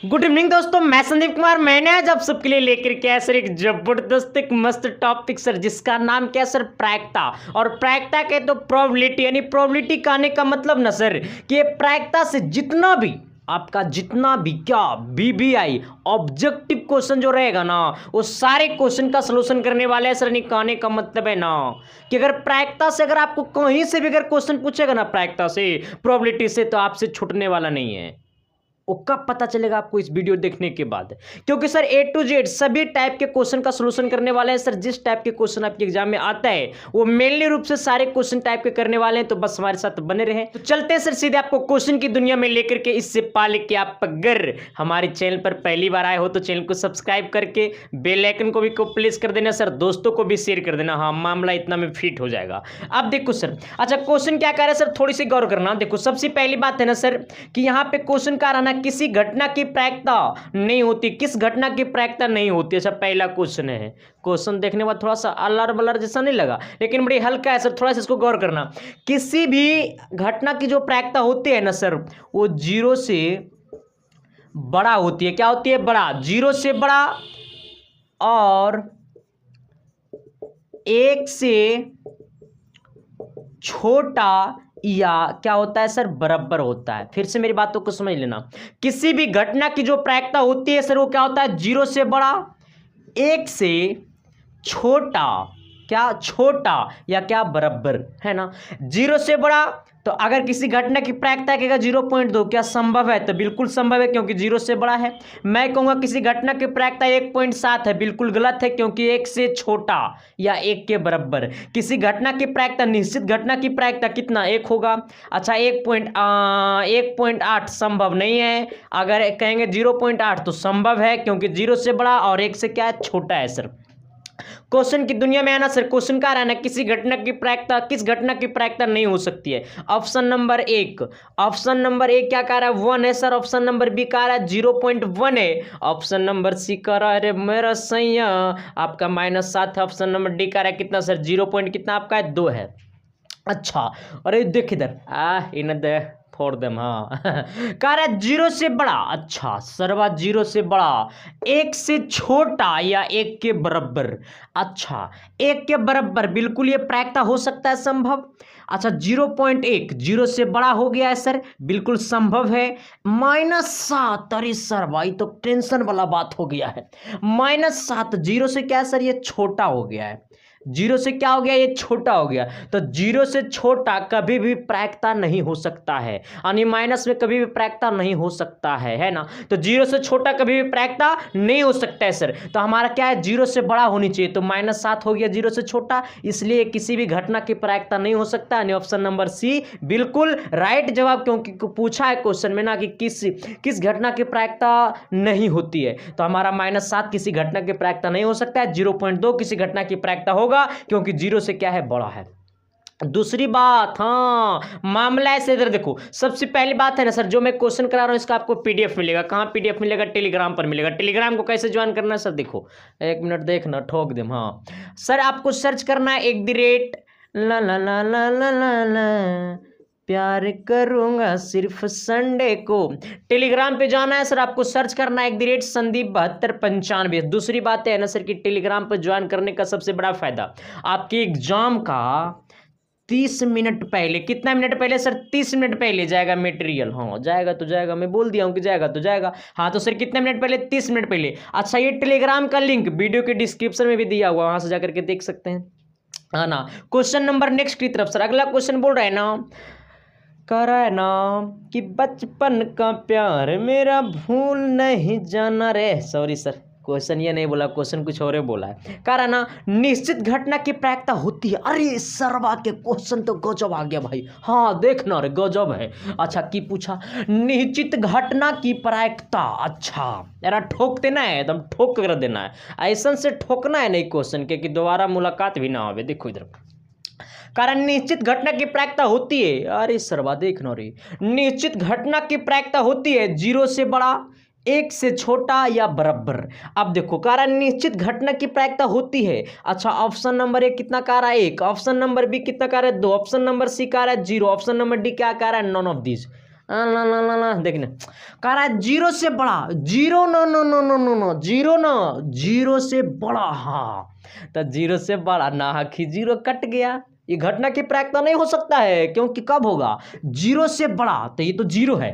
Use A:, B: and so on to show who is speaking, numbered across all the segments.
A: Good evening दोस्तों, मैं संदीप कुमार। मैंने आज आप सबके लिए लेकर के आया सर एक जबरदस्त एक मस्त टॉपिक सर, जिसका नाम क्या है सर, प्रायिकता। और प्रायिकता के तो प्रोबेबिलिटी, यानी प्रोबेबिलिटी कहने का मतलब ना सर कि ये प्रायिकता से जितना भी आपका जितना भी क्या बीबीआई ऑब्जेक्टिव क्वेश्चन जो रहेगा ना, वो सारे क्वेश्चन का सलूशन करने वाले हैं सर। नहीं कहने का मतलब है ना कि अगर प्रायिकता से अगर आपको कहीं से भी अगर क्वेश्चन पूछेगा ना प्रायिकता से, प्रोबेबिलिटी से, तो आपसे छूटने वाला नहीं है। वो कब पता चलेगा आपको? इस वीडियो देखने के बाद, क्योंकि सर ए टू जेड सभी टाइप के क्वेश्चन का सलूशन करने वाले हैं सर। जिस टाइप के क्वेश्चन आपके एग्जाम में आता है वो मेनली रूप से सारे क्वेश्चन टाइप के करने वाले हैं, तो बस हमारे साथ बने रहे। तो चलते हैं सर सीधे आपको क्वेश्चन की दुनिया में लेकर के। इससे पहले कि आप अगर हमारे चैनल पर पहली बार आए हो तो चैनल को सब्सक्राइब करके बेल आइकन को भी प्रेस कर देना सर, दोस्तों को भी शेयर कर देना। हाँ, मामला इतना में फिट हो जाएगा। अब देखो सर, अच्छा क्वेश्चन क्या कह रहा है सर, थोड़ी सी गौर करना। देखो सबसे पहली बात है ना सर कि यहाँ पे क्वेश्चन का रहना किसी घटना की प्रायिकता नहीं होती। किस घटना की प्रायिकता नहीं होती? अच्छा पहला क्वेश्चन है। क्वेश्चन देखने के बाद थोड़ा सा अलर बलर जैसा नहीं लगा, लेकिन बड़ी हल्का है सर, थोड़ा सा इसको गौर करना। किसी भी घटना की जो प्रायिकता होती है ना सर, वो जीरो से बड़ा होती है। क्या होती है? बड़ा। जीरो से बड़ा और एक से छोटा या क्या होता है सर, बराबर होता है। फिर से मेरी बातों को समझ लेना। किसी भी घटना की जो प्रायिकता होती है सर, वो क्या होता है? जीरो से बड़ा, एक से छोटा, क्या छोटा या क्या बराबर, है ना। जीरो से बड़ा, तो अगर किसी घटना की प्रायिकता कहेगा 0.2, क्या संभव है? तो बिल्कुल संभव है, क्योंकि जीरो से बड़ा है। मैं कहूंगा किसी घटना की प्रायिकता 1.7 है, बिल्कुल गलत है, क्योंकि एक से छोटा या एक के बराबर। किसी घटना की प्रायिकता, निश्चित घटना की प्रायिकता कितना? 1 होगा। अच्छा 1.8 संभव नहीं है। अगर कहेंगे 0.8 तो संभव है, क्योंकि जीरो से बड़ा और एक से क्या है, छोटा है सर। क्वेश्चन की दुनिया में आना सर, क्वेश्चन का रहना किसी घटना की प्रायिकता, किस घटना की प्रायिकता नहीं हो सकती है। ऑप्शन नंबर एक, ऑप्शन नंबर एक क्या कह रहा है? 1 है सर। ऑप्शन नंबर बी कह रहा है 0.1 है। ऑप्शन नंबर सी कह रहा है, अरे मेरा सैया आपका -7 है। ऑप्शन नंबर डी कह रहा है कितना सर, 0 पॉइंट कितना आपका है, 2 है। अच्छा, अरे देख इधर इन दे फोड़ देम। हाँ कह रहा है जीरो से बड़ा। अच्छा सर्वा जीरो से बड़ा, एक से छोटा या एक के बराबर। अच्छा एक के बराबर, बिल्कुल ये प्रायिकता हो सकता है, संभव। अच्छा 0.1 जीरो से बड़ा हो गया है सर, बिल्कुल संभव है। -7, अरे सर भाई तो टेंशन वाला बात हो गया है। -7 जीरो से क्या है सर, ये छोटा हो गया है। जीरो से क्या हो गया, ये छोटा हो गया। तो जीरो से छोटा कभी भी प्रायिकता नहीं हो सकता है, यानी माइनस में कभी भी प्रायिकता नहीं हो सकता है ना। तो जीरो से छोटा कभी भी प्रायिकता नहीं हो सकता है सर। तो हमारा क्या है, जीरो से बड़ा होनी चाहिए। तो -7 हो गया जीरो से छोटा, इसलिए किसी भी घटना की प्रायिकता नहीं हो सकता, यानी ऑप्शन नंबर सी बिल्कुल राइट जवाब। क्योंकि पूछा है क्वेश्चन में ना कि किस घटना की प्रायिकता नहीं होती है, तो हमारा -7 किसी घटना की प्रायिकता नहीं हो सकता है। 0.2 किसी घटना की प्रायिकता होगा, क्योंकि जीरो से क्या है, बड़ा है। दूसरी बात, हाँ मामला ऐसे, इधर देखो सबसे पहली बात है ना सर, जो मैं क्वेश्चन करा रहा हूं इसका आपको पीडीएफ मिलेगा। कहाँ पीडीएफ मिलेगा? टेलीग्राम पर मिलेगा। टेलीग्राम को कैसे ज्वाइन करना है सर, देखो 1 मिनट देखना, ठोक दे। हाँ सर आपको सर्च करना है @ ला ला ला ला ला ला प्यार करूंगा सिर्फ संडे को। टेलीग्राम पे जाना है सर, आपको सर्च करना है @संदीप7295। दूसरी बात है ना सर कि टेलीग्राम पर ज्वाइन करने का सबसे बड़ा फायदा, आपके एग्जाम का 30 मिनट पहले, कितना मिनट पहले सर, 30 मिनट पहले जाएगा मटेरियल। हाँ जाएगा तो जाएगा, मैं बोल दिया हूँ कि जाएगा तो जाएगा। हाँ तो सर कितने मिनट पहले, 30 मिनट पहले। अच्छा ये टेलीग्राम का लिंक वीडियो के डिस्क्रिप्शन में भी दिया हुआ, वहां से जाकर के देख सकते हैं, है ना। क्वेश्चन नंबर नेक्स्ट की तरफ सर, अगला क्वेश्चन बोल रहा है ना, कह रहा है ना कि बचपन का प्यार मेरा भूल नहीं जाना रे। सॉरी सर, क्वेश्चन ये नहीं बोला, क्वेश्चन कुछ और बोला है। कह रहा ना निश्चित घटना की प्रायिकता होती है। अरे सरवा के क्वेश्चन तो गजब आ गया भाई। हाँ देखना रे, गजब है। अच्छा की पूछा, निश्चित घटना की प्रायिकता। अच्छा यार ठोक देना है, एकदम ठोक कर देना है, ऐसा से ठोकना है नहीं क्वेश्चन के कि दोबारा मुलाकात भी ना हो। देखो इधर, कारण निश्चित घटना की प्रायिकता होती है। अरे सरवा देखना रे, निश्चित घटना की प्रायिकता होती है जीरो से बड़ा, एक से छोटा या बराबर। अब देखो कारण निश्चित घटना की प्रायिकता होती है। अच्छा ऑप्शन नंबर ए कितना कह रहा है, 1। ऑप्शन नंबर बी कितना कह रहा है, 2। ऑप्शन नंबर सी कह रहा है 0। ऑप्शन नंबर डी क्या कह रहा है, नॉन ऑफ दिस। ना ना ना ना देखना कह रहा है जीरो से बड़ा, zero no no no no no no zero ना, जीरो से बड़ा, हाँ तो जीरो से बड़ा ना कि जीरो कट गया, ये घटना की प्रायिकता नहीं हो सकता है क्योंकि कब होगा, जीरो से बड़ा, तो ये तो जीरो है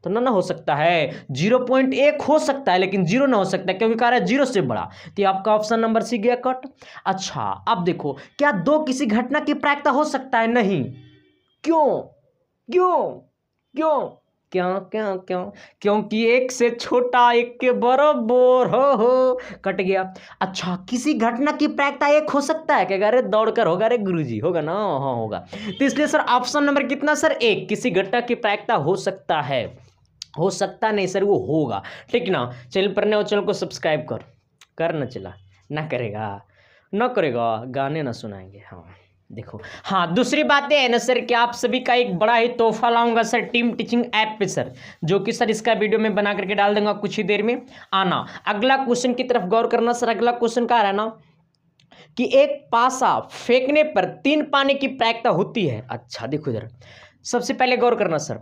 A: तो ना हो सकता है, 0.1 हो सकता है लेकिन जीरो ना हो सकता है क्योंकि कह रहा है जीरो से बड़ा, तो ये आपका ऑप्शन नंबर सी गया कट। अच्छा अब देखो, क्या दो किसी घटना की प्रायिकता हो सकता है, नहीं, क्यों क्यों क्यों क्यों क्यों क्यों, क्योंकि एक से छोटा एक के बराबर, हो कट गया। अच्छा किसी घटना की प्रायिकता एक हो सकता है क्या, अरे दौड़कर होगा, अरे गुरुजी होगा ना, हाँ होगा, तो इसलिए सर ऑप्शन नंबर कितना सर, एक, किसी घटना की प्रायिकता हो सकता है, हो सकता नहीं सर वो होगा, ठीक ना। चैनल पर नए हो चैनल को सब्सक्राइब कर ना, चला ना करेगा, ना करेगा गाने ना सुनाएंगे, हाँ देखो। हाँ दूसरी बात है ना सर कि आप सभी का एक बड़ा ही तोहफा लाऊंगा सर टीम टीचिंग ऐप पे सर, जो कि सर इसका वीडियो में बना करके डाल दूंगा कुछ ही देर में, आना। अगला क्वेश्चन की तरफ गौर करना सर, अगला क्वेश्चन क्या है ना कि एक पासा फेंकने पर 3 पानी की प्रायिकता होती है। अच्छा देखो इधर, सबसे पहले गौर करना सर,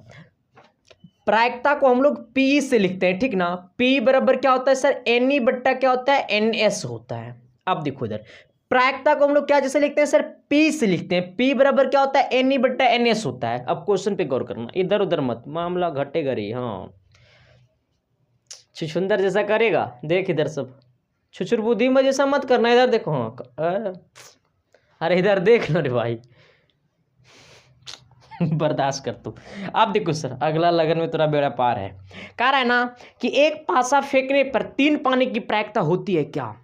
A: प्रायिकता को हम लोग पी से लिखते हैं, ठीक ना, पी बराबर क्या होता है सर, एन ई बट्टा क्या होता है, एन एस होता है। अब देखो इधर, प्रायिकता को हम लोग क्या जैसे लिखते हैं सर, पी से लिखते हैं, पी बराबर क्या होता है, एन ई बट्टा एन एस होता है। अब क्वेश्चन पे गौर करना, इधर उधर मत, मामला घटेगा रही, हाँ छुछुंदर जैसा करेगा, देख इधर सब छुछुर बुद्धि में जैसा मत करना, इधर देखो, हाँ अरे इधर देख लो रे भाई बर्दाश्त कर तू। अब देखो सर अगला लगन में तेरा बेड़ा पार है, कह रहा है ना कि एक पासा फेंकने पर 3 पानी की प्रायिकता होती है क्या,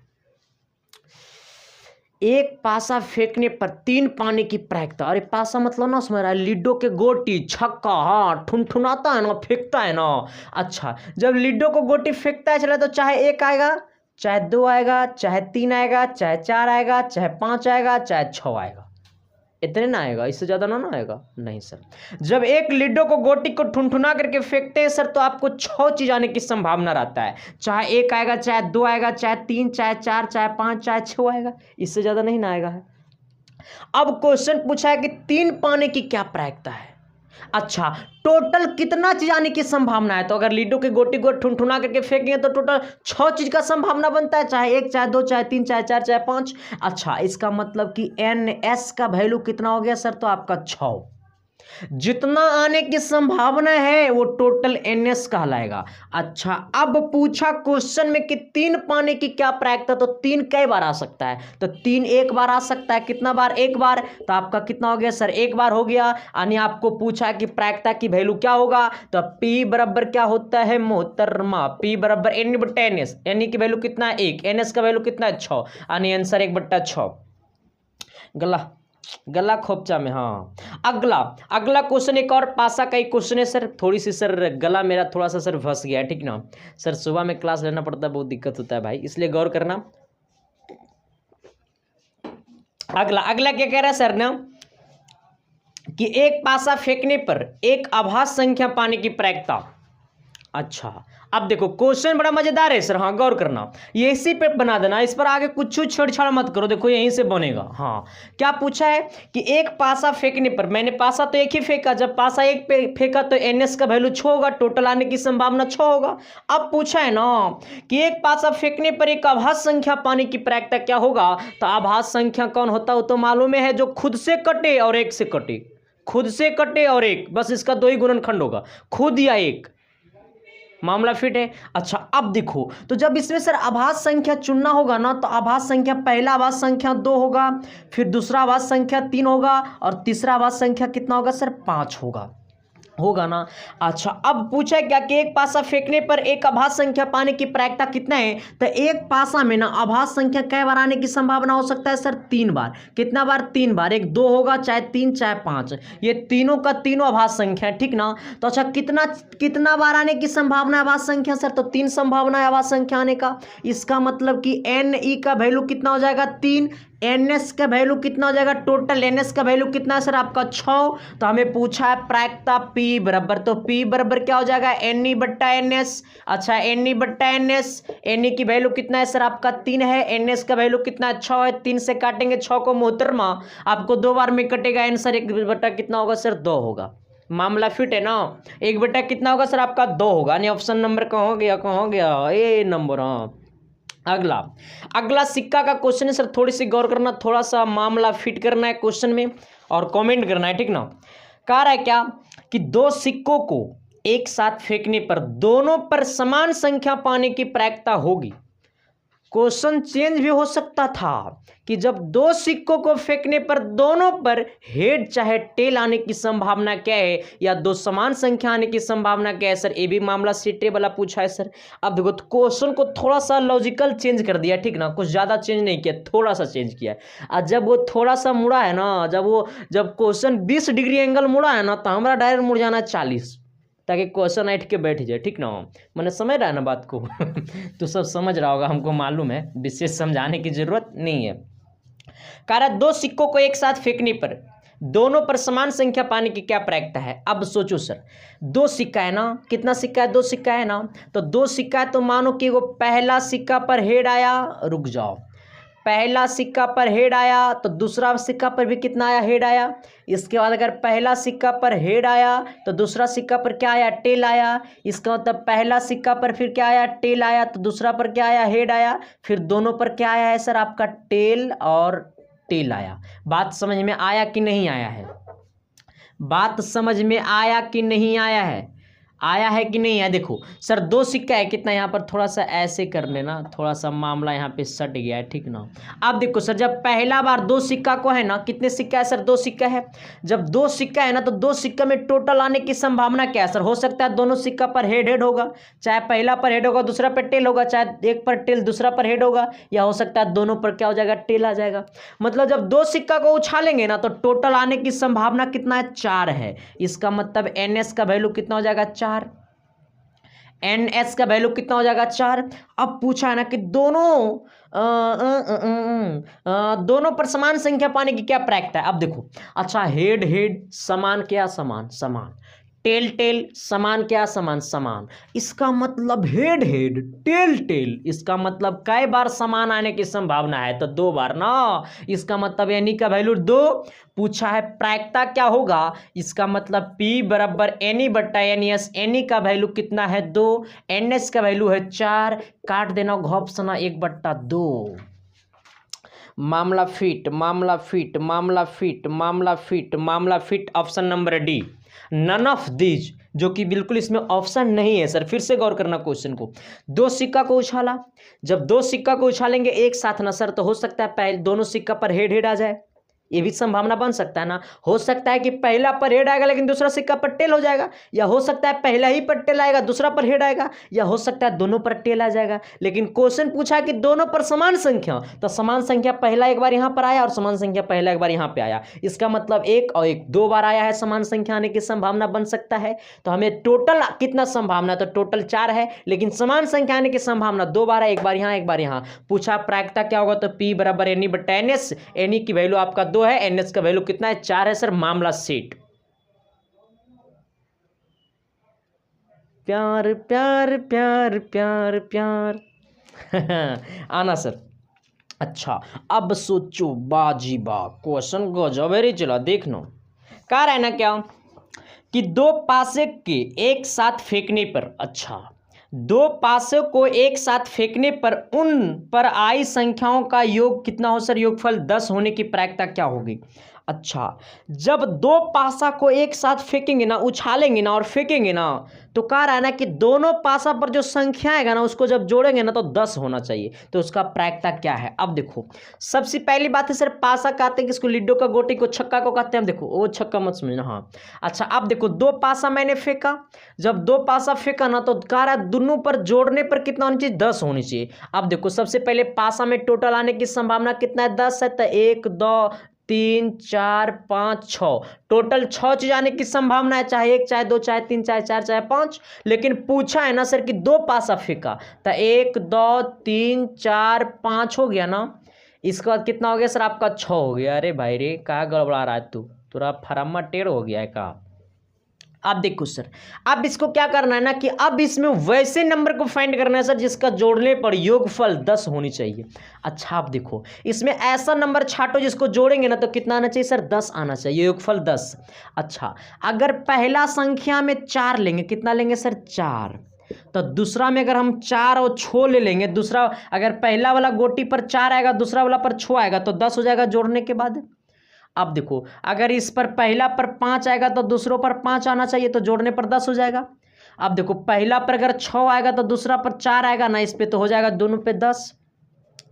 A: एक पासा फेंकने पर 3 पानी की प्रायिकता, अरे पासा मतलब ना समझ रहा है, लीडो के गोटी छक्का, हाँ ठुनठुनाता है ना, फेंकता है ना। अच्छा जब लीडो को गोटी फेंकता है चला तो चाहे 1 आएगा, चाहे 2 आएगा, चाहे 3 आएगा, चाहे 4 आएगा, चाहे 5 आएगा, चाहे 6 आएगा, इतने ना आएगा, इससे ज़्यादा ना आएगा, नहीं सर। जब एक लीडो को गोटी को ठुनठुना करके फेंकते हैं सर तो आपको 6 चीज आने की संभावना रहता है, चाहे 1 आएगा, चाहे 2 आएगा, चाहे 3, चाहे 4, चाहे 5, चाहे 6 आएगा, इससे ज़्यादा नहीं ना आएगा है। अब क्वेश्चन पूछा है कि 3 पाने की क्या प्रायिकता है। अच्छा टोटल कितना चीज आने की संभावना है, तो अगर लीडो की गोटी को ठुनठुना करके फेंकेंगे तो टोटल 6 चीज का संभावना बनता है, चाहे 1, चाहे 2, चाहे 3, चाहे 4, चाहे 5। अच्छा इसका मतलब कि एन एस का वैल्यू कितना हो गया सर, तो आपका 6, जितना आने की संभावना है वो टोटल एनएस कहलाएगा। अच्छा अब पूछा क्वेश्चन में कि 3 पाने की क्या प्रायिकता, तो 3 कई बार आ सकता है, तो 3 एक बार आ सकता है, कितना बार, 1 बार, तो आपका कितना हो गया सर, 1 बार हो गया। यानी आपको पूछा कि प्रायिकता की वैल्यू क्या होगा, तो पी बराबर क्या होता है मोहतरमा, पी बराबर एन बट्टा एन एस, एन की वैल्यू कितना है 1, एन एस का वैल्यू कितना है 6, यानी आंसर 1/6। गला खोपचा में, हाँ। अगला क्वेश्चन एक और पासा का एक क्वेश्चन है सर, थोड़ी सी सर गला मेरा थोड़ा सा सर फंस गया है, ठीक ना सर, सुबह में क्लास लेना पड़ता है, बहुत दिक्कत होता है भाई, इसलिए गौर करना। अगला क्या कह रहा है सर ना कि एक पासा फेंकने पर एक आभास संख्या पाने की प्रायिकता। अच्छा अब देखो क्वेश्चन बड़ा मजेदार है सर, हाँ गौर करना, ये इसी पे बना देना, इस पर आगे कुछ छेड़छाड़ मत करो, देखो यहीं से बनेगा। हाँ क्या पूछा है कि एक पासा फेंकने पर, मैंने पासा तो एक ही फेंका, जब पासा एक पे फेंका तो एनएस का वैल्यू 6 होगा, टोटल आने की संभावना 6 होगा। अब पूछा है ना कि एक पासा फेंकने पर एक आभास संख्या पाने की प्रायिकता क्या होगा, तो आभास संख्या कौन होता है वो तो मालूम है, जो खुद से कटे और एक से कटे, खुद से कटे और एक, बस इसका 2 ही गुणनखंड होगा, खुद या एक, मामला फिट है। अच्छा अब देखो, तो जब इसमें सर आभास संख्या चुनना होगा ना, तो आभास संख्या, पहला आभास संख्या 2 होगा, फिर दूसरा आभास संख्या 3 होगा, और तीसरा आभास संख्या कितना होगा सर 5 होगा ना। अच्छा अब पूछा है क्या कि एक पासा फेंकने पर एक आभास संख्या पाने की प्रायिकता कितना है, तो एक पासा में ना आभास संख्या कई बार आने की संभावना हो सकता है सर 3 बार, कितना बार 3 बार, 1 2 होगा, चाहे 3 चाहे 5, ये तीनों का तीनों आभास संख्या है, ठीक ना। तो अच्छा कितना बार आने की संभावना है आभास संख्या सर, तो 3 संभावना है आभास संख्या आने का, इसका मतलब कि एन ई का वैल्यू कितना हो जाएगा 3, एनएस का वैल्यू कितना हो जाएगा, टोटल एनएस का वैल्यू कितना है सर आपका 6। तो हमें पूछा है प्रायिकता पी बराबर, तो पी बराबर क्या हो जाएगा एन ई बट्टा एन एस। अच्छा एन ई बट्टा एन एस, एन ई की वैल्यू कितना है सर आपका 3 है, एन एस का वैल्यू कितना है 6 है, 3 से काटेंगे 6 को मोहतरमा, आपको 2 बार में कटेगा, आंसर 1 बट्टा कितना होगा सर 2 होगा। मामला फिट है ना। 1 बटा कितना होगा सर आपका 2 होगा, यानी ऑप्शन नंबर कहाँ गया ए नंबर। हाँ अगला अगला सिक्का का क्वेश्चन है सर, थोड़ी सी गौर करना, थोड़ा सा मामला फिट करना है क्वेश्चन में और कमेंट करना है, ठीक ना। कह रहा है क्या कि 2 सिक्कों को एक साथ फेंकने पर दोनों पर समान संख्या पाने की प्रायिकता होगी। क्वेश्चन चेंज भी हो सकता था कि जब 2 सिक्कों को फेंकने पर दोनों पर हेड चाहे टेल आने की संभावना क्या है, या 2 समान संख्या आने की संभावना क्या है सर। ये भी मामला सीटे वाला पूछा है सर। अब देखो क्वेश्चन को थोड़ा सा लॉजिकल चेंज कर दिया, ठीक ना, कुछ ज़्यादा चेंज नहीं किया, थोड़ा सा चेंज किया है। और जब वो थोड़ा सा मुड़ा है ना, जब क्वेश्चन 20 डिग्री एंगल मुड़ा है ना, तो हमारा डायरेक्ट मुड़ जाना 40, ताकि क्वेश्चन ऐठ के बैठ जाए, ठीक ना। मैंने समझ रहा है ना बात को तो सब समझ रहा होगा, हमको मालूम है, विशेष समझाने की जरूरत नहीं है। कारण 2 सिक्कों को एक साथ फेंकने पर दोनों पर समान संख्या पाने की क्या प्रायिकता है। अब सोचो सर, 2 सिक्का है ना, कितना सिक्का है, 2 सिक्का है ना, तो 2 सिक्का है तो मानो कि वो पहला सिक्का पर हेड आया, रुक जाओ, पहला सिक्का पर हेड आया तो दूसरा सिक्का पर भी कितना आया, हेड आया। इसके बाद अगर पहला सिक्का पर हेड आया तो दूसरा सिक्का पर क्या आया, टेल आया। इसका मतलब पहला सिक्का पर फिर क्या आया, टेल आया, तो दूसरा पर क्या आया, हेड आया, फिर दोनों पर क्या आया है सर आपका, टेल और टेल आया। बात समझ में आया कि नहीं आया है, बात समझ में आया कि नहीं आया है, आया है कि नहीं है। देखो सर 2 सिक्का है, कितना यहाँ पर थोड़ा सा ऐसे कर लेना, थोड़ा सा मामला यहाँ पे सट गया है, ठीक ना। अब देखो सर, जब पहला बार 2 सिक्का को है ना, कितने सिक्का है सर, 2 सिक्का है। जब 2 सिक्का है ना, तो 2 सिक्का में टोटल आने की संभावना क्या है सर। हो सकता है दोनों सिक्का पर हेड हेड होगा, चाहे पहला पर हेड होगा दूसरा पर टेल होगा, चाहे एक पर टेल दूसरा पर हेड होगा, या हो सकता है दोनों पर क्या हो जाएगा, टेल आ जाएगा। मतलब जब 2 सिक्का को उछालेंगे ना, तो टोटल आने की संभावना कितना है, 4 है। इसका मतलब NS का वैल्यू कितना हो जाएगा, 4। NS का वैल्यू कितना हो जाएगा, 4। अब पूछा है ना कि दोनों पर समान संख्या पाने की क्या प्रायिकता है। अब देखो, अच्छा हेड हेड समान क्या, समान समान, टेल टेल समान क्या, समान समान। इसका मतलब हेड हेड टेल टेल, इसका मतलब कई बार समान आने की संभावना है, तो 2 बार ना। इसका मतलब एनी का वैल्यू 2। पूछा है प्रायिकता क्या होगा, इसका मतलब P बराबर एनी बट्टा NS। एनी का वैल्यू कितना है, 2, NS का वैल्यू है 4, काट देना घोपसना 1/2। मामला फिट, मामला फिट, मामला फिट, मामला फिट, मामला fit, option number D, none of these, जो कि बिल्कुल इसमें ऑप्शन नहीं है सर। फिर से गौर करना क्वेश्चन को, 2 सिक्का को उछाला, जब 2 सिक्का को उछालेंगे एक साथ ना सर, तो हो सकता है पहले दोनों सिक्का पर हेड हेड आ जाए, ये भी संभावना बन सकता है ना। हो सकता है कि पहला पर हेड आएगा लेकिन दूसरा सिक्का पर टेल हो जाएगा, या हो सकता है पहला ही पर टेल आएगा दूसरा पर हेड आएगा, या हो सकता है दोनों पर टेल आ जाएगा। लेकिन क्वेश्चन पूछा है कि दोनों पर समान संख्या, तो समान संख्या पहला एक बार यहाँ पर आया और समान संख्या पहला एक बार यहाँ पे आया। इसका मतलब 1 और 1 2 बार आया है, समान संख्या आने की संभावना बन सकता है। तो हमें टोटल कितना संभावना, तो टोटल 4 है, लेकिन समान संख्या आने की संभावना 2 बार है, एक बार यहाँ एक बार यहाँ। पूछा प्रायिकता क्या होगा, तो P बराबर एनी बट्टा NS। एनी की वैल्यू आपका 2 है, NS का वैल्यू कितना है, 4 है सर। मामला सेट। प्यार प्यार प्यार प्यार प्यार आना सर। अच्छा अब सोचो बाजी बा, क्वेश्चन गजब है रे, चला देखना। कह रहा है ना क्या कि 2 पासे के एक साथ फेंकने पर, अच्छा 2 पासे को एक साथ फेंकने पर उन पर आई संख्याओं का योग कितना हो सर, योगफल 10 होने की प्रायिकता क्या होगी। अच्छा जब 2 पासा को एक साथ फेंकेंगे ना, उछालेंगे ना और फेंकेंगे ना, तो कह रहा है ना कि दोनों पासा पर जो संख्या आएगा ना, उसको जब जोड़ेंगे ना तो 10 होना चाहिए। तो उसका प्रायिकता क्या है। अब देखो सबसे पहली बात है सर, पासा कहते हैं किसको, लिड्डो का गोटी को, छक्का को कहते हैं। देखो वो छक्का मत समझना, हाँ। अच्छा अब देखो 2 पासा मैंने फेंका, जब 2 पासा फेंका ना, तो कह रहा है दोनों पर जोड़ने पर कितना होनी चाहिए, 10 होनी चाहिए। अब देखो सबसे पहले पासा में टोटल आने की संभावना कितना है, 10 है, तो 1 2 3 4 5 6, टोटल 6 चीज आने की संभावना है, चाहे 1 चाहे 2 चाहे 3 चाहे 4 चाहे 5। लेकिन पूछा है ना सर कि 2 पासा फेंका, तो 1 2 3 4 5 हो गया ना। इसके बाद कितना हो गया सर आपका, 6 हो गया। अरे भाई रे कहाँ गड़बड़ा रहा है तू, थोड़ा फरामा टेढ़ हो गया है का। आप देखो सर, अब इसको क्या करना है ना कि अब इसमें वैसे नंबर को फाइंड करना है सर जिसका जोड़ने पर योगफल 10 होनी चाहिए। अच्छा आप देखो, इसमें ऐसा नंबर छाटो जिसको जोड़ेंगे ना तो कितना आना चाहिए सर, 10 आना चाहिए, योगफल 10। अच्छा, अगर पहला संख्या में 4 लेंगे, कितना लेंगे सर, 4, तो दूसरा में अगर हम 4 और 6 ले लेंगे, दूसरा अगर पहला वाला गोटी पर 4 आएगा, दूसरा वाला पर 6 आएगा, तो 10 हो जाएगा जोड़ने के बाद। अब देखो, अगर इस पर पहला पर 5 आएगा तो दूसरों पर 5 आना चाहिए, तो जोड़ने पर 10 हो जाएगा। अब देखो, पहला पर अगर 6 आएगा तो दूसरा पर 4 आएगा ना, इस पे तो हो जाएगा, दोनों पे 10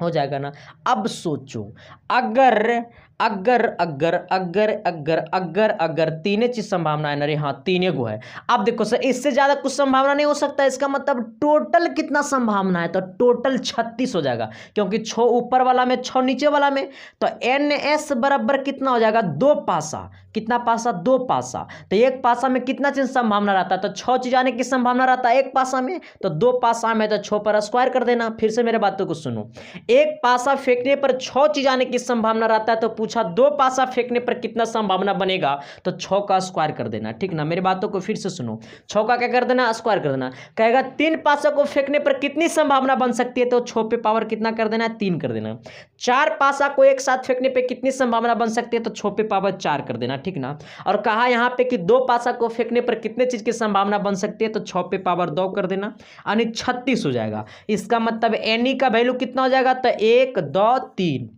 A: हो जाएगा ना। अब सोचो, अगर अगर अगर अगर अगर अगर अगर तीन चीज संभावना है ना रे, हाँ 3 गो है। अब देखो सर, इससे ज्यादा कुछ संभावना नहीं हो सकता, इसका मतलब टोटल कितना संभावना है, तो टोटल 36 हो जाएगा, क्योंकि 6 ऊपर वाला में 6 नीचे वाला में, तो NS बराबर कितना हो जाएगा, 2 पासा। कितना पासा, 2 पासा। तो एक पासा में कितना चीज संभावना रहता है, तो 6 चीज आने की संभावना रहता है एक पासा में, तो 2 पासा में तो 6 पर स्क्वायर कर देना। फिर से मेरे बातों को सुनो, एक पासा फेंकने पर 6 चीज आने की संभावना रहता है, तो पूछा 2 पासा फेंकने पर कितना संभावना बनेगा, तो 6 का स्क्वायर कर देना। ठीक ना, मेरी बातों को फिर से सुनो, 6 का क्या कर देना, स्क्वायर कर देना। कहेगा 3 पासा को फेंकने पर कितनी संभावना बन सकती है, तो 6 पे पावर कितना कर देना है, 3 कर देना। 4 पासा को एक साथ फेंकने पर कितनी संभावना बन सकती है, तो 6 पे पावर 4 कर देना। ठीक ना, और कहा यहाँ पे कि 2 पासा को फेंकने पर कितने चीज की संभावना बन सकती है, तो 6 पे पावर 2 कर देना, यानी 36 हो जाएगा। इसका मतलब एनी का वैल्यू कितना हो जाएगा, तो 1 2 3।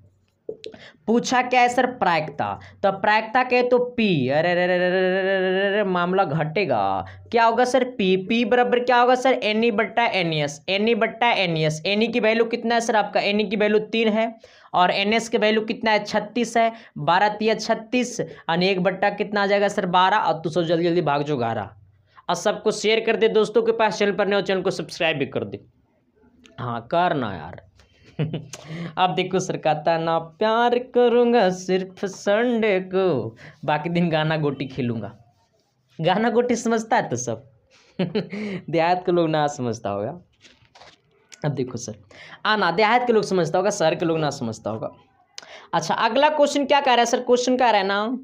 A: पूछा क्या है सर, प्रायिकता, तो प्रायिकता के तो P, अरे मामला घटेगा, क्या होगा सर, P बराबर क्या होगा सर, NE बट्टा NES, NE बट्टा NES। NE की वैल्यू कितना है सर आपका, NE की वैल्यू 3 है, और NS के वैल्यू कितना है, 36 है। 12 3 36, और 1 बट्टा कितना आ जाएगा सर, 12। और तो सब जल्दी जल्दी भाग जो 11, और सबको शेयर कर दे दोस्तों के पास, चैनल पर नए हो चैनल को सब्सक्राइब भी कर दे, हाँ करना यार। अब देखो सर, कहता ना प्यार करूंगा सिर्फ संडे को, बाकी दिन गाना गोटी खेलूंगा। गाना गोटी समझता है तो सब देहात के लोग ना समझता होगा। अब देखो सर, आना देहात के लोग समझता होगा, शहर के लोग ना समझता होगा। अच्छा, अगला क्वेश्चन क्या कह रहा है सर, क्वेश्चन कह रहा है ना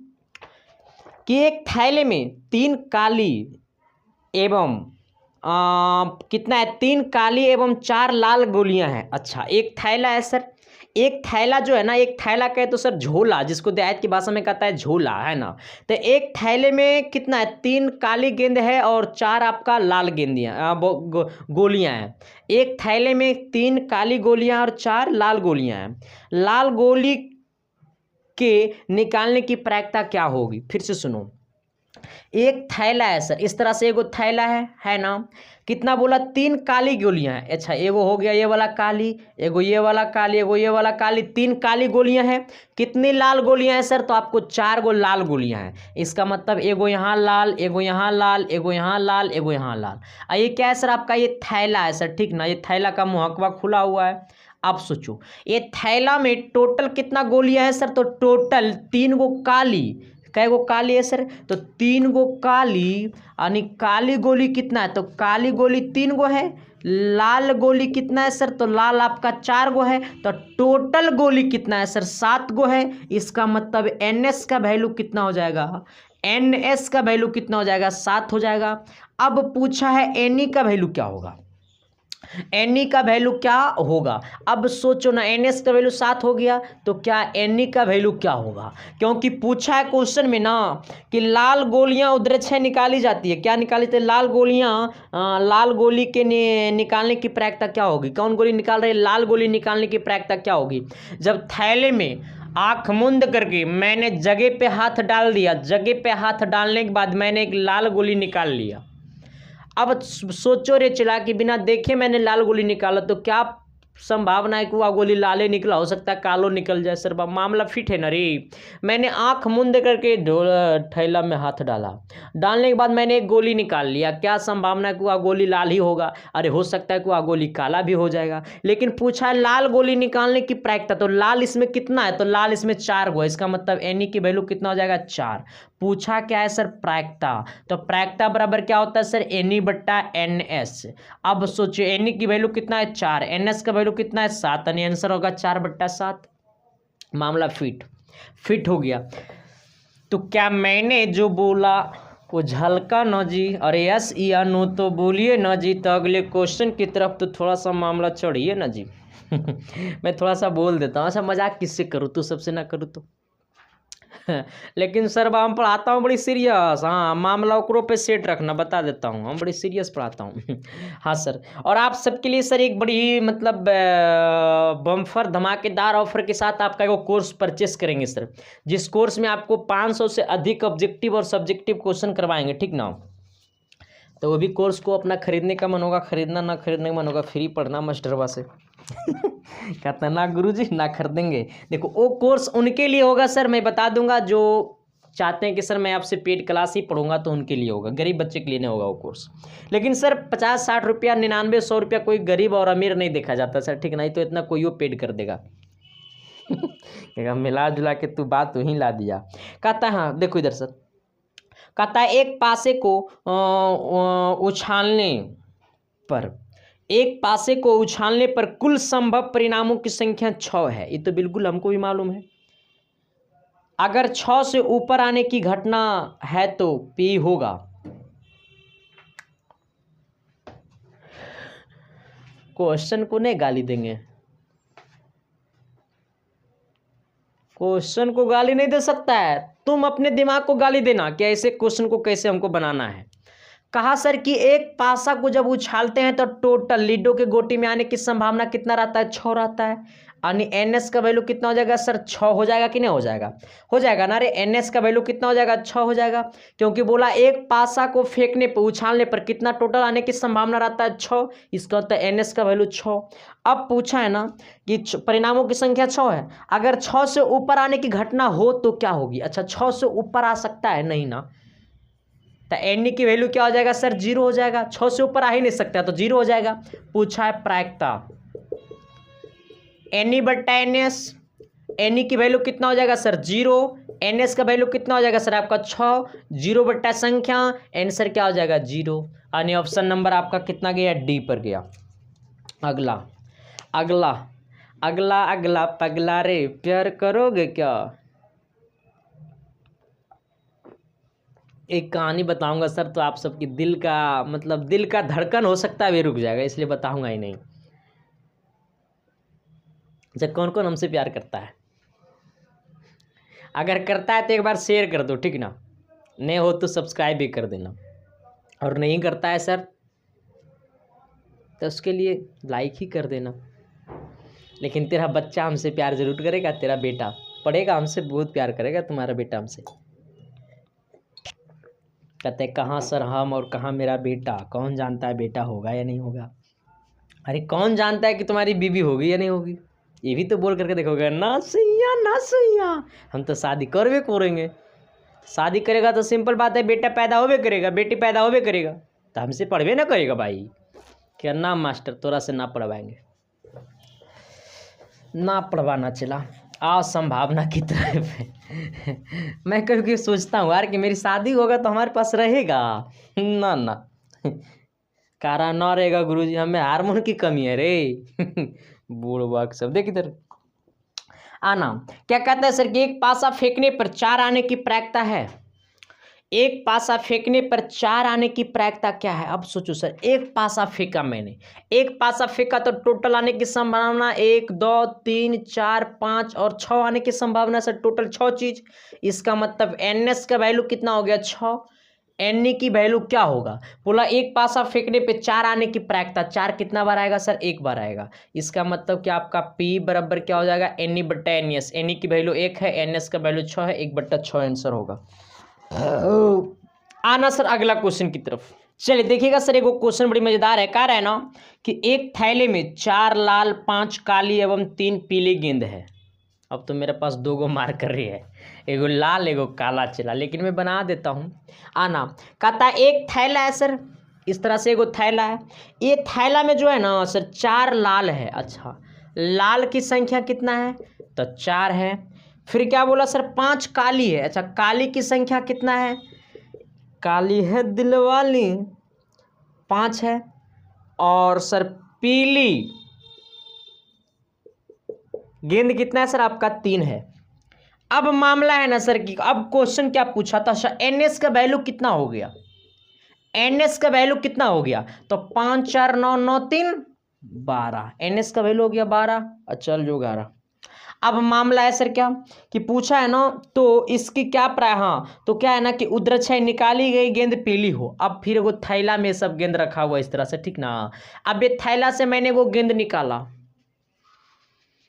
A: कि एक थैले में 3 काली एवं कितना है, 3 काली एवं 4 लाल गोलियां हैं। अच्छा, एक थैला है सर, एक थैला जो है ना, एक थैला कहे तो सर झोला, जिसको देहात की भाषा में कहता है झोला, है ना। तो एक थैले में कितना है, 3 काली गेंद है और 4 आपका लाल गेंदियाँ गोलियां हैं। एक थैले में 3 काली गोलियां और 4 लाल गोलियां हैं। लाल गोली के निकालने की प्रायिकता क्या होगी, फिर से सुनो, एक थैला है सर, इस तरह से एगो थैला है ना, कितना बोला, 3 काली गोलियां हैं। अच्छा, एगो हो गया ये वाला काली, एगो ये वाला काली, एगो ये वाला काली, 3 काली गोलियां हैं। कितनी लाल गोलियां हैं सर, तो आपको 4 गो लाल गोलियां हैं। इसका मतलब एगो यहाँ लाल, एगो यहाँ लाल, एगो यहाँ लाल, एगो यहाँ लाल। ये क्या है सर, आपका ये थैला है सर, ठीक ना, ये थैला का मुहक्वा खुला हुआ है। आप सोचो, ये थैला में टोटल कितना गोलियां हैं सर, तो टोटल 3 गो काली, कै गो काली है सर, तो 3 गो काली, यानी काली गोली कितना है, तो काली गोली 3 गो है। लाल गोली कितना है सर, तो लाल आपका 4 गो है। तो टोटल गोली कितना है सर, 7 गो है। इसका मतलब NS का वैल्यू कितना हो जाएगा, NS का वैल्यू कितना हो जाएगा, 7 हो जाएगा। अब पूछा है NE का वैल्यू क्या होगा, NE का वैल्यू क्या होगा। अब सोचो ना, NS का वैल्यू 7 हो गया, तो क्या NE का वैल्यू क्या होगा, क्योंकि पूछा है क्वेश्चन में ना कि लाल गोलियां उद्रेक्षय निकाली जाती है, क्या निकाली जाती है, लाल गोलियां, लाल गोली के निकालने की प्रायिकता क्या होगी, कौन गोली निकाल रहे, लाल गोली निकालने की प्रायिकता क्या होगी। जब थैले में आँख मूंद करके मैंने जगह पे हाथ डाल दिया, जगह पे हाथ डालने के बाद मैंने एक लाल गोली निकाल लिया। अब सोचो रे चला कि बिना देखे मैंने लाल गोली निकाला, तो क्या संभावना है कि वह गोली लाले निकला, हो सकता है कालो निकल जाए सर, मामला फिट है ना रे। मैंने आंख मूंद करके थैला में हाथ डाला, डालने के बाद मैंने एक गोली निकाल लिया, क्या संभावना है कि वह गोली लाल ही होगा, अरे हो सकता है कि वह गोली काला भी हो जाएगा। लेकिन पूछा है लाल गोली निकालने की प्रायिकता, तो लाल इसमें कितना है, तो लाल इसमें 4 गो है। इसका मतलब NE की वैल्यू कितना हो जाएगा, 4। पूछा क्या है सर, प्रायिकता, तो प्रायिकता बराबर क्या होता है सर, NE बट्टा NS। अब सोचिए NE की वैल्यू कितना है, 4, NS का वैल्यू कितना है, 7, यानी आंसर होगा 4/7। मामला फिट हो गया। तो क्या मैंने जो बोला झलका न जी, अरे यस या नो तो बोलिए न जी, तो अगले क्वेश्चन की तरफ तो थोड़ा सा मामला चढ़िए ना जी। मैं थोड़ा सा बोल देता हूँ, ऐसा मजाक किससे करूँ, तू सबसे ना करूँ तो। लेकिन सर हम पढ़ाता हूँ बड़ी सीरियस, हाँ मामला ओकरो पे सेट रखना, बता देता हूँ हम बड़ी सीरियस पढ़ाता हूँ। हाँ सर, और आप सबके लिए सर एक बड़ी मतलब बम्फर धमाकेदार ऑफर के साथ आपका एक कोर्स परचेस करेंगे सर, जिस कोर्स में आपको 500 से अधिक ऑब्जेक्टिव और सब्जेक्टिव क्वेश्चन करवाएंगे, ठीक ना। तो वो भी कोर्स को अपना खरीदने का मन होगा, खरीदना ना खरीदने का मन होगा, फ्री पढ़ना मास्टरवा से। कहता ना गुरुजी ना खरीदेंगे। देखो वो कोर्स उनके लिए होगा सर, मैं बता दूंगा, जो चाहते हैं कि सर मैं आपसे पेड क्लास ही पढ़ूंगा, तो उनके लिए होगा, गरीब बच्चे के लिए नहीं होगा वो कोर्स। लेकिन सर 50-60 रुपया, 99-100 रुपया कोई गरीब और अमीर नहीं देखा जाता सर, ठीक नहीं, तो इतना कोई वो पेड कर देगा। मिला जुला के तू बात तू ही ला दिया। कहता है हाँ देखो इधर सर, कहता है एक पासे को उछालने पर, एक पासे को उछालने पर कुल संभव परिणामों की संख्या 6 है। ये तो बिल्कुल हमको भी मालूम है। अगर 6 से ऊपर आने की घटना है तो P होगा। क्वेश्चन को नहीं गाली देंगे, क्वेश्चन को गाली नहीं दे सकता है, तुम अपने दिमाग को गाली देना कि ऐसे क्वेश्चन को कैसे हमको बनाना है। कहा सर कि एक पासा को जब उछालते हैं तो टोटल लीडो के गोटी में आने की संभावना कितना रहता है, 6 रहता है। यानी एनएस का वैल्यू कितना हो जाएगा सर, 6 हो जाएगा कि नहीं हो जाएगा, हो जाएगा ना। अरे एनएस का वैल्यू कितना हो जाएगा, 6 हो जाएगा, क्योंकि बोला एक पासा को फेंकने पर उछालने पर कितना टोटल आने की संभावना रहता है, 6। इसका होता है एनएस का वैल्यू 6। अब पूछा है ना कि परिणामों की संख्या 6 है, अगर 6 से ऊपर आने की घटना हो तो क्या होगी। अच्छा 6 से ऊपर आ सकता है नहीं ना, तो एन की वैल्यू क्या हो जाएगा सर, 0 हो जाएगा। 6 से ऊपर आ ही नहीं सकता तो 0 हो जाएगा। पूछा है प्रायिकता, एन बट्टा एन एस, एन की वैल्यू कितना हो जाएगा सर, 0। एन एस का वैल्यू कितना हो जाएगा सर आपका 6, 0 बट्टा संख्या, आंसर क्या हो जाएगा 0। यानी ऑप्शन नंबर आपका कितना गया, डी पर गया। अगला अगला अगला अगला पगला रे, प्यार करोगे क्या। एक कहानी बताऊंगा सर, तो आप सबकी दिल का मतलब दिल का धड़कन हो सकता है वे रुक जाएगा, इसलिए बताऊंगा ही नहीं। अच्छा कौन कौन हमसे प्यार करता है, अगर करता है तो एक बार शेयर कर दो, ठीक ना, नहीं हो तो सब्सक्राइब भी कर देना, और नहीं करता है सर तो उसके लिए लाइक ही कर देना। लेकिन तेरा बच्चा हमसे प्यार जरूर करेगा, तेरा बेटा पढ़ेगा हमसे, बहुत प्यार करेगा तुम्हारा बेटा हमसे। कहते कहाँ सर हम और कहाँ मेरा बेटा, कौन जानता है बेटा होगा या नहीं होगा। अरे कौन जानता है कि तुम्हारी बीबी होगी या नहीं होगी, ये भी तो बोल करके देखोगे ना सैया ना सैया, हम तो शादी करवे करेंगे। शादी करेगा तो सिंपल बात है, बेटा पैदा होवे करेगा, बेटी पैदा होवे करेगा, तो हमसे पढ़वे ना करेगा भाई। क्या ना मास्टर तोरा से ना पढ़वाएंगे, ना पढ़वाना चला आओ संभावना की तरफ। मैं कभी कभी सोचता हूँ यार कि मेरी शादी होगा तो हमारे पास रहेगा, ना ना कारा ना रहेगा गुरुजी, हमें हार्मोन की कमी है रे। बूढ़ सब देख इधर आना। क्या कहता है सर कि एक पासा फेंकने पर 4 आने की प्रायिकता है, एक पासा फेंकने पर 4 आने की प्रायिकता क्या है। अब सोचो सर, एक पासा फेंका मैंने, एक पासा फेंका तो टोटल आने की संभावना 1 2 3 4 5 और 6 आने की संभावना सर, टोटल 6 चीज। इसका मतलब एनएस का वैल्यू कितना हो गया 6, एन की वैल्यू क्या होगा, बोला एक पासा फेंकने पे 4 आने की प्रायिकता, 4 कितना बार आएगा सर, 1 बार आएगा। इसका मतलब कि आपका P बराबर क्या हो जाएगा, एन बट्टा एन एस, एन की वैल्यू 1 है, एन एस का वैल्यू 6 है, 1 बट्टा 6 आंसर होगा। आना सर अगला क्वेश्चन की तरफ। चलिए देखिएगा सर, एक क्वेश्चन बड़ी मजेदार है। कह रहा है ना कि एक थैले में 4 लाल 5 काली एवं 3 पीले गेंद है। अब तो मेरे पास 2 गो मार्कर रही है, एगो लाल एगो काला चला, लेकिन मैं बना देता हूँ। आना कहता है एक थैला है सर, इस तरह से एगो थैला है, ये थैला में जो है ना सर 4 लाल है। अच्छा लाल की संख्या कितना है, तो 4 है। फिर क्या बोला सर 5 काली है। अच्छा काली की संख्या कितना है, काली है दिलवाली 5 है, और सर पीली गेंद कितना है सर आपका 3 है। अब मामला है ना सर कि अब क्वेश्चन क्या पूछा था सर, NS का वैल्यू कितना हो गया, NS का वैल्यू कितना हो गया, तो 5 4 9 9 3 12, NS का वैल्यू हो गया 12, चल जो 11। अब मामला है सर क्या कि पूछा है ना, तो इसकी क्या प्राय, हाँ तो क्या है ना कि उद्रक्षय निकाली गई गेंद पीली हो। अब फिर वो थैला में सब गेंद रखा हुआ इस तरह से, ठीक ना। अब ये थैला से मैंने वो गेंद निकाला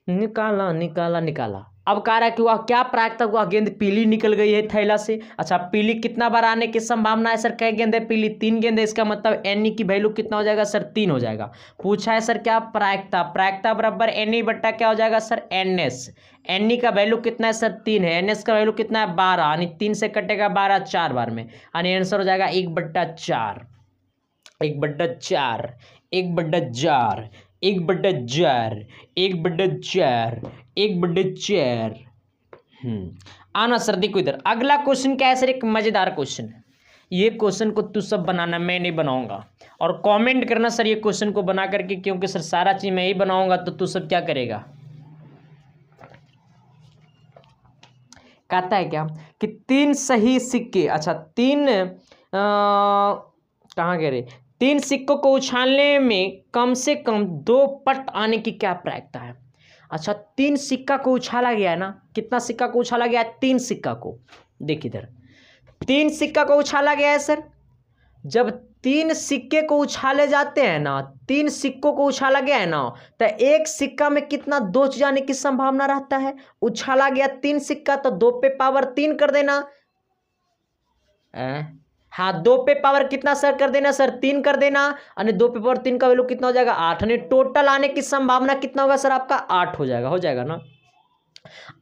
A: निकाला निकाला निकाला, अब कह रहा है कि वह क्या प्रायिकता, वह गेंद पीली निकल गई है थैला से। अच्छा, पीली कितना बार आने की संभावना है सर, कई गेंद है पीली, 3 गेंद है, इसका मतलब एन की वैल्यू कितना हो जाएगा सर, 3 हो जाएगा। पूछा है सर क्या, प्रायिकता, प्रायिकता बराबर एन बट्टा क्या हो जाएगा सर, NS। एन का वैल्यू कितना है सर, 3 है, NS का वैल्यू कितना है 12, यानी 3 से कटेगा 12 4 बार में, यानी आंसर हो जाएगा 1/4, 1/4, 1/4, 1/4, 1/4, 1/4। आना सर, देखो इधर अगला क्वेश्चन क्या है सर, एक मजेदार क्वेश्चन है। ये क्वेश्चन को तू सब बनाना, मैं नहीं बनाऊंगा, और कमेंट करना सर ये क्वेश्चन को बना करके, क्योंकि सर सारा चीज मैं ही बनाऊंगा, तो तू सब क्या करेगा। कहता है क्या कि 3 सही सिक्के, अच्छा 3 कहाँ कह रहे, 3 सिक्कों को उछालने में कम से कम 2 पट आने की क्या प्रायिकता है। अच्छा, 3 सिक्का को उछाला गया है ना, कितना सिक्का को उछाला गया है, 3 सिक्का को। देखिए इधर 3 सिक्का को उछाला गया है सर। जब 3 सिक्के को उछाले जाते हैं ना, 3 सिक्कों को उछाला गया है ना, तो एक सिक्का में कितना 2 जाने की संभावना रहता है। उछाला गया 3 सिक्का, तो 2 पे पावर 3 कर देना, हाँ 2 पे पावर कितना सर कर देना सर, 3 कर देना, यानी 2 पे पावर 3 का वैल्यू कितना हो जाएगा 8, यानी टोटल आने की संभावना कितना होगा सर आपका 8 हो जाएगा ना।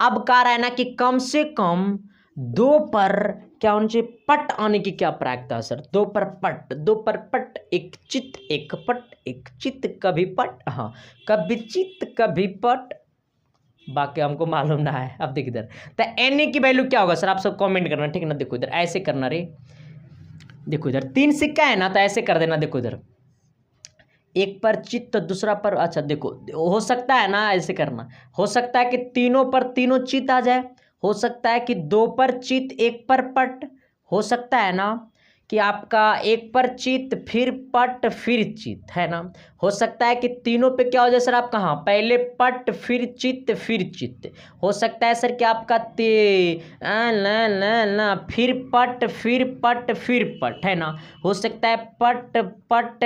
A: अब कह रहा है ना कि कम से कम 2 पर क्या होना चाहिए, पट आने की क्या प्रायिकता है सर, 2 पर पट, 2 पर पट, एक चित एक पट, एक चित कभी पट, हाँ कभी चित कभी पट, बाकी हमको मालूम ना है। अब देखिए इधर, तो एन की वैल्यू क्या होगा सर, आप सब कमेंट करना, ठीक ना। देखो इधर ऐसे करना रे, देखो इधर 3 सिक्का है ना, तो ऐसे कर देना, देखो इधर एक पर चित तो दूसरा पर, अच्छा देखो हो सकता है ना ऐसे करना, हो सकता है कि तीनों पर तीनों चित आ जाए, हो सकता है कि 2 पर चित 1 पर पट, हो सकता है ना कि आपका 1 पर चित फिर पट फिर चित, है ना। हो सकता है कि तीनों पे क्या हो जाए सर आपका, हाँ पहले पट फिर चित। हो सकता है सर कि आपका फिर पट है ना। हो सकता है पट पट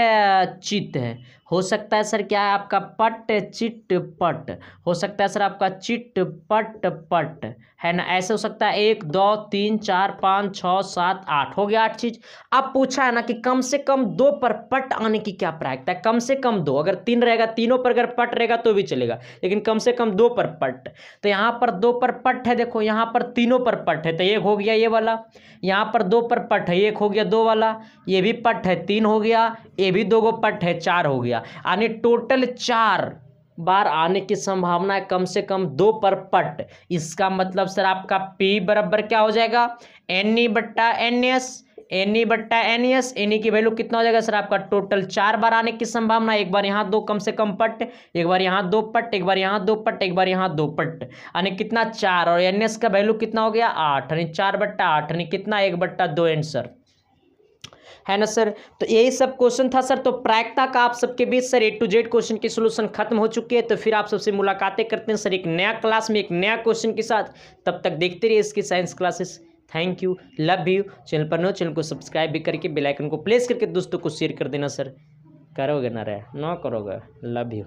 A: चित है, हो सकता है सर क्या है आपका पट चिट पट, हो सकता है सर आपका चिट पट पट, है ना। ऐसे हो सकता है 1 2 3 4 5 6 7 8, हो गया 8 चीज। अब पूछा है ना कि कम से कम 2 पर पट आने की क्या प्रायिकता है, कम से कम 2, अगर 3 रहेगा, तीनों पर अगर पट रहेगा तो भी चलेगा, लेकिन कम से कम 2 पर पट। तो यहाँ पर 2 पर पट है, देखो यहाँ पर तीनों पर पट है, तो 1 हो गया ये वाला, यहाँ पर 2 पर पट है, 1 हो गया 2 वाला, ये भी पट है 3 हो गया, ये भी 2 गो पट है 4 हो गया, यानी टोटल 4 बार आने की संभावना है कम से कम 2 पर पट। इसका मतलब सर आपका P बराबर क्या हो जाएगा, NE/NS, NE/NS, NE की वैल्यू कितना हो जाएगा सर आपका, टोटल 4 बार आने की संभावना, एक बार यहाँ 2 कम से कम पट, एक बार यहाँ 2 पट, एक बार यहाँ 2 पट, एक बार यहाँ 2 पट, यानी कितना 4, और NS का वैल्यू कितना हो गया 8, यानी 4/8, यानी कितना 1/2 आंसर, है ना सर। तो यही सब क्वेश्चन था सर। तो प्रायिकता का आप सबके बीच sir A to Z question की सोल्यूशन खत्म हो चुकी है। तो फिर आप सबसे मुलाकातें करते हैं सर एक नया क्लास में एक नया क्वेश्चन के साथ। तब तक देखते रहिए इसकी science classes. Thank you, love you. Channel पर नो, चैनल को सब्सक्राइब भी करके बेल आइकन को प्रेस करके दोस्तों को शेयर कर देना सर। करोगे ना रे, ना करोगे, लव यू।